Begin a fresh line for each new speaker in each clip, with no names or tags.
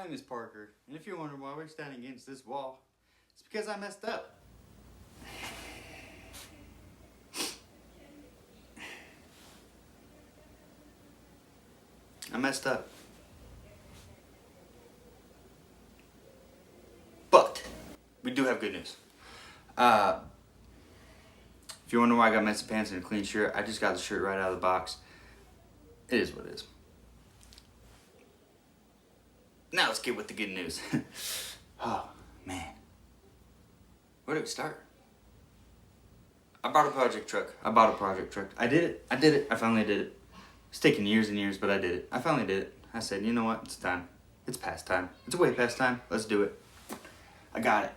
name is Parker, and if you're wondering why we're standing against this wall, it's because I messed up. I messed up. But we do have good news. If you wonder why I got messy pants and a clean shirt, I just got the shirt right out of the box. It is what it is. Now let's get with the good news. Oh, man. Where do we start? I bought a project truck. I did it. I finally did it. It's taken years and years, but I did it. I finally did it. I said, you know what? It's time. It's past time. It's way past time. Let's do it. I got it.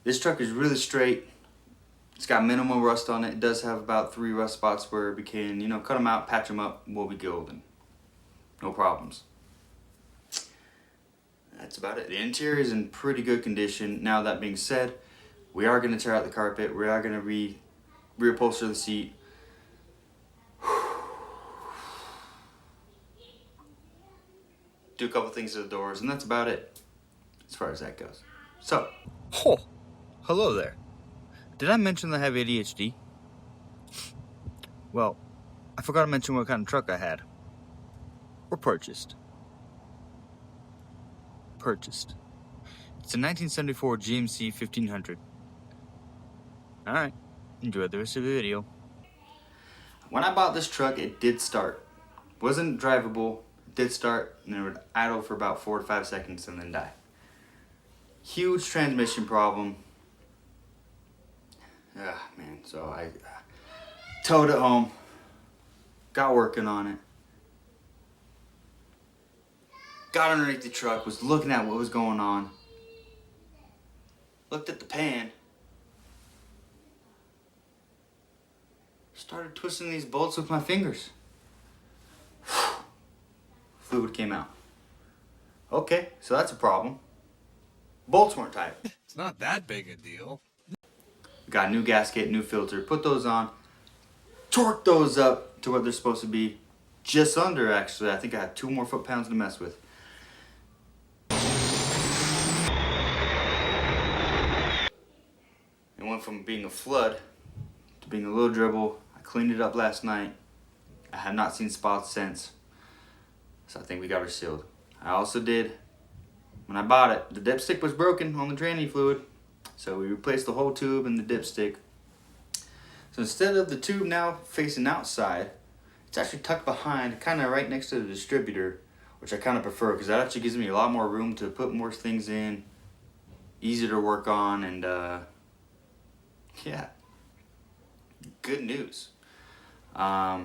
This truck is really straight. It's got minimal rust on it. It does have about 3 rust spots where we can, cut them out, patch them up, we'll be golden. No problems. That's about it. The interior is in pretty good condition. Now that being said, we are going to tear out the carpet. We are going to reupholster the seat. Do a couple things to the doors, and that's about it as far as that goes. So, hello there. Did I mention that I have ADHD? Well, I forgot to mention what kind of truck I had. Or purchased. It's a 1974 GMC 1500. Alright, enjoy the rest of the video. When I bought this truck, it did start. Wasn't drivable, it did start, and it would idle for about 4 to 5 seconds and then die. Huge transmission problem. Man, so I towed it home, got working on it, got underneath the truck, was looking at what was going on, looked at the pan, started twisting these bolts with my fingers. Fluid came out. Okay, so that's a problem. Bolts weren't tight.
It's not that big a deal.
Got a new gasket, new filter, put those on, torqued those up to what they're supposed to be. Just under, actually. I think I had 2 more foot-pounds to mess with. It went from being a flood to being a little dribble. I cleaned it up last night. I have not seen spots since, so I think we got her sealed. I also did, when I bought it, the dipstick was broken on the draining fluid. So we replaced the whole tube and the dipstick. So instead of the tube now facing outside, it's actually tucked behind, kind of right next to the distributor, which I kind of prefer because that actually gives me a lot more room to put more things in, easier to work on, and yeah, good news. I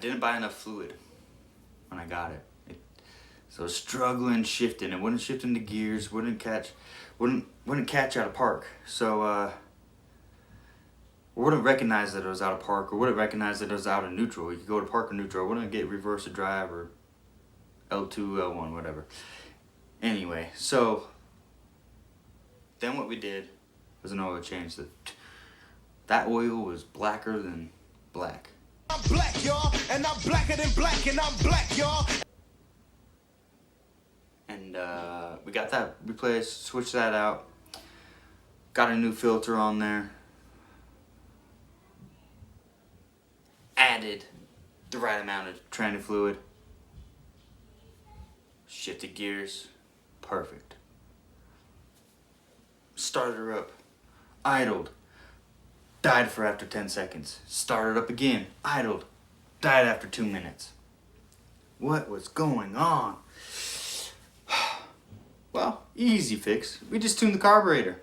didn't buy enough fluid when I got it. So struggling shifting, it wouldn't shift into gears, wouldn't catch out of park. So wouldn't recognize that it was out of park, or wouldn't recognize that it was out of neutral. You could go to park or neutral, wouldn't get reverse to drive or L2, L1, whatever. Anyway, so then what we did was an oil change. That oil was blacker than black.
I'm black, y'all, and I'm blacker than black, and I'm black, y'all.
And we got that replaced, switched that out, got a new filter on there, added the right amount of tranny fluid, shifted gears, perfect. Started her up, idled, died for after 10 seconds, started up again, idled, died after 2 minutes. What was going on? Well, easy fix. We just tuned the carburetor.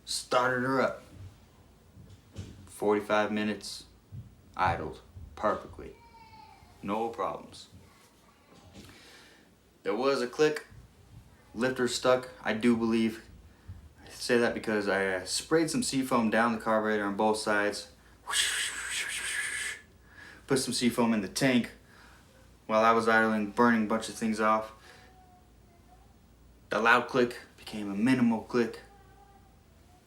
Started her up. 45 minutes, idled perfectly. No problems. There was a click. Lifter stuck, I do believe. I say that because I sprayed some seafoam down the carburetor on both sides. Put some seafoam in the tank while I was idling, burning a bunch of things off. The loud click became a minimal click.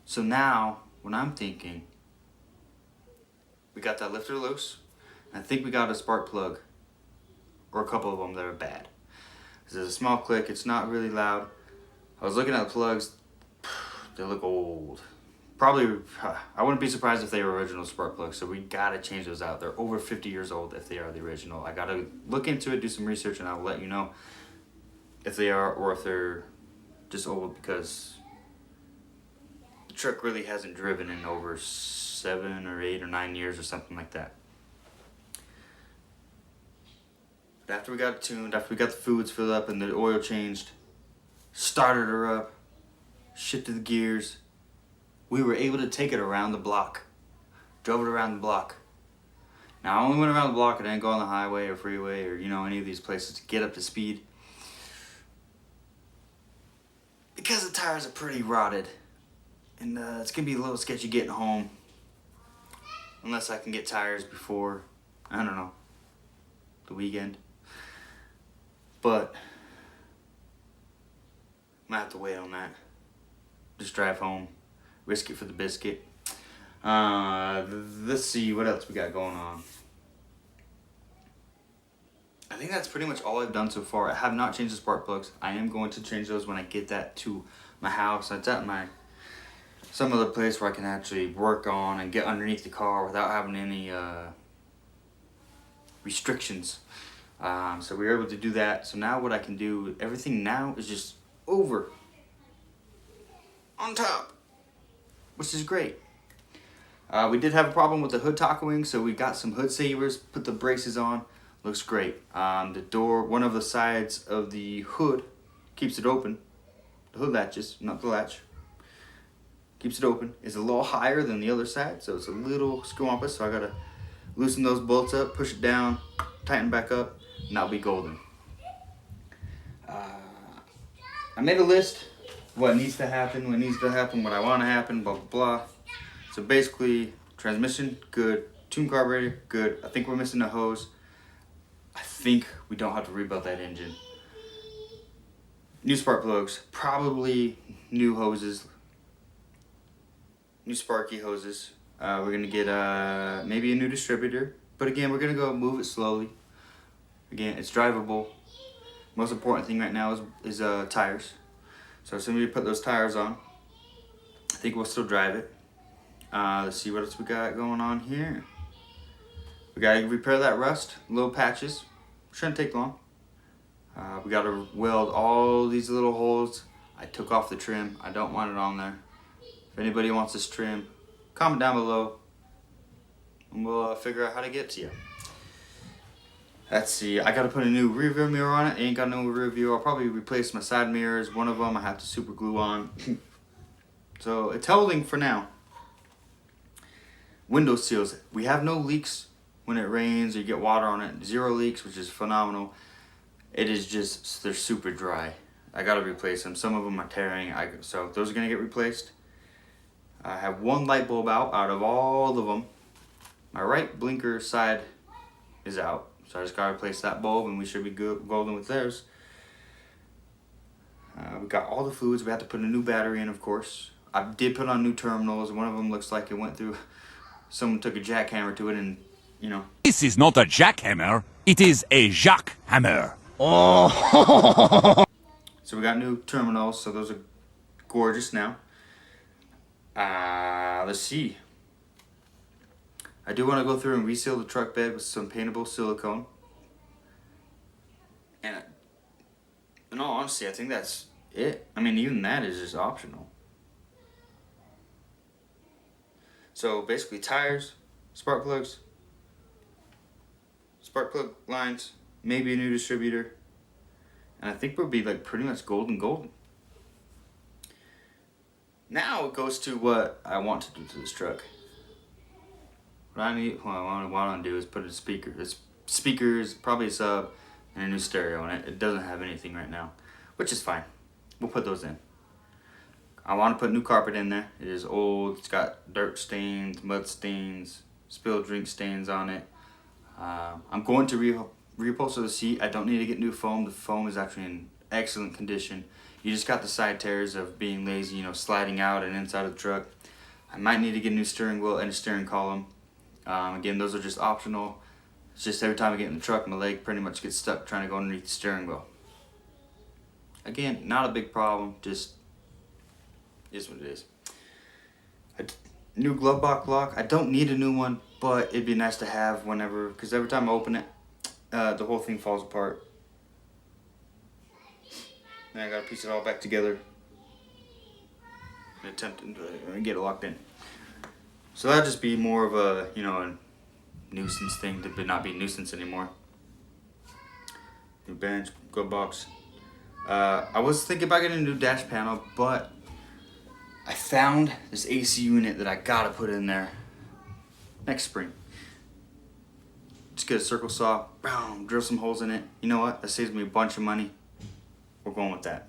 So now, what I'm thinking, we got that lifter loose, I think we got a spark plug, or a couple of them that are bad. There's a small click, it's not really loud. I was looking at the plugs, they look old. Probably, I wouldn't be surprised if they were original spark plugs, so we gotta change those out. They're over 50 years old if they are the original. I gotta look into it, do some research, and I'll let you know if they are or if they're just old, because the truck really hasn't driven in over 7 or 8 or 9 years or something like that. But after we got it tuned, after we got the fluids filled up and the oil changed, started her up, shifted the gears, we were able to take it around the block. Drove it around the block. Now I only went around the block, I didn't go on the highway or freeway or any of these places to get up to speed, because the tires are pretty rotted, and it's gonna be a little sketchy getting home unless I can get tires before, I don't know, the weekend. But I'm gonna have to wait on that. Just drive home, risk it for the biscuit. Let's see what else we got going on. I think that's pretty much all I've done so far. I have not changed the spark plugs. I am going to change those when I get that to my house. It's at some other place where I can actually work on and get underneath the car without having any restrictions. So we were able to do that. So now what I can do, everything now is just over on top, which is great. We did have a problem with the hood tacoing, so we got some hood savers, put the braces on. Looks great. The door, one of the sides of the hood keeps it open. The hood latches, not the latch. Keeps it open. It's a little higher than the other side, so it's a little squampus. So I gotta loosen those bolts up, push it down, tighten back up, and that'll be golden. I made a list of what needs to happen, what I want to happen, blah, blah, blah. So basically, transmission, good. Tune carburetor, good. I think we're missing a hose. I think we don't have to rebuild that engine. New spark plugs, probably new hoses, new sparky hoses. We're gonna get maybe a new distributor, but again, we're gonna go move it slowly. Again, it's drivable. Most important thing right now is tires. So as soon as we put those tires on, I think we'll still drive it. Let's see what else we got going on here. We gotta repair that rust, little patches. Shouldn't take long. We gotta weld all these little holes. I took off the trim. I don't want it on there. If anybody wants this trim, comment down below, and we'll figure out how to get to you. Let's see. I gotta put a new rear view mirror on it. Ain't got no rear view. I'll probably replace my side mirrors. One of them I have to super glue on. So it's holding for now. Window seals. We have no leaks when it rains or you get water on it. 0 leaks, which is phenomenal. It is just, they're super dry. I gotta replace them. Some of them are tearing. So those are gonna get replaced. I have one light bulb out of all of them. My right blinker side is out. So I just gotta replace that bulb and we should be golden with theirs. We got all the fluids. We have to put a new battery in, of course. I did put on new terminals. One of them looks like it went through, someone took a jackhammer to it and,
This is not a jackhammer, it is a jackhammer. Oh.
So we got new terminals, so those are gorgeous now. Let's see. I do want to go through and reseal the truck bed with some paintable silicone. And in all honesty, I think that's it. I mean, even that is just optional. So basically tires, spark plugs, spark plug lines, maybe a new distributor, and I think we'll be like pretty much golden. Now it goes to what I want to do to this truck. What I want to do is put a speaker. It's speakers, probably a sub, and a new stereo in it. It doesn't have anything right now, which is fine. We'll put those in. I want to put new carpet in there. It is old. It's got dirt stains, mud stains, spilled drink stains on it. I'm going to reupholster the seat. I don't need to get new foam. The foam is actually in excellent condition. You just got the side tears of being lazy, sliding out and inside of the truck. I might need to get a new steering wheel and a steering column. Again, those are just optional. It's just every time I get in the truck, my leg pretty much gets stuck trying to go underneath the steering wheel. Again, not a big problem, just is what it is. New glove box lock. I don't need a new one, but it'd be nice to have whenever, because every time I open it, the whole thing falls apart. And I gotta piece it all back together and attempt to get it locked in. So that'd just be more of a, a nuisance thing to not be a nuisance anymore. New bench, glove box. I was thinking about getting a new dash panel, but I found this AC unit that I gotta put in there next spring. Just get a circle saw, boom, drill some holes in it. You know what? That saves me a bunch of money. We're going with that.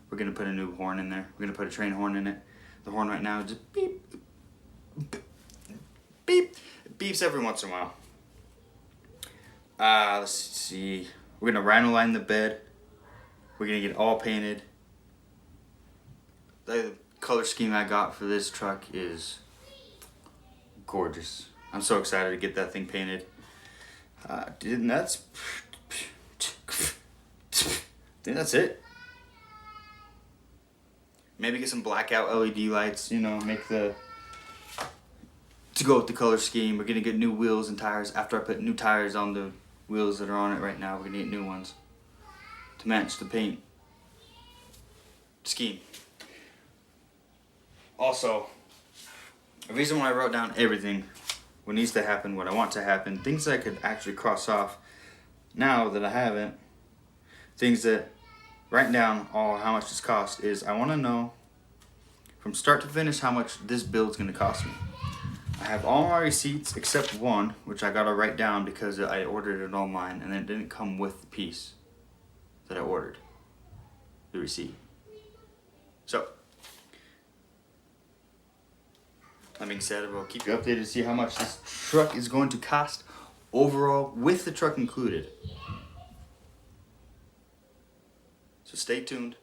We're gonna put a new horn in there. We're gonna put a train horn in it. The horn right now just beep, beep, beep. It beeps every once in a while. Let's see. We're gonna rhino line the bed. We're gonna get it all painted. The color scheme I got for this truck is gorgeous. I'm so excited to get that thing painted. I think that's it. Maybe get some blackout LED lights, make to go with the color scheme. We're gonna get new wheels and tires. After I put new tires on the wheels that are on it right now, we're gonna get new ones to match the paint scheme. Also, the reason why I wrote down everything, what needs to happen, what I want to happen, things that I could actually cross off now that I haven't, things that write down all how much this cost is I want to know from start to finish how much this build's going to cost me. I have all my receipts except one, which I got to write down because I ordered it online and it didn't come with the piece that I ordered, the receipt. So, that being said, we'll keep you updated to see how much this truck is going to cost overall with the truck included. So stay tuned.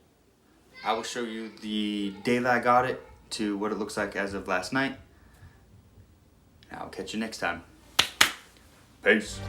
I will show you the day that I got it to what it looks like as of last night. I'll catch you next time. Peace.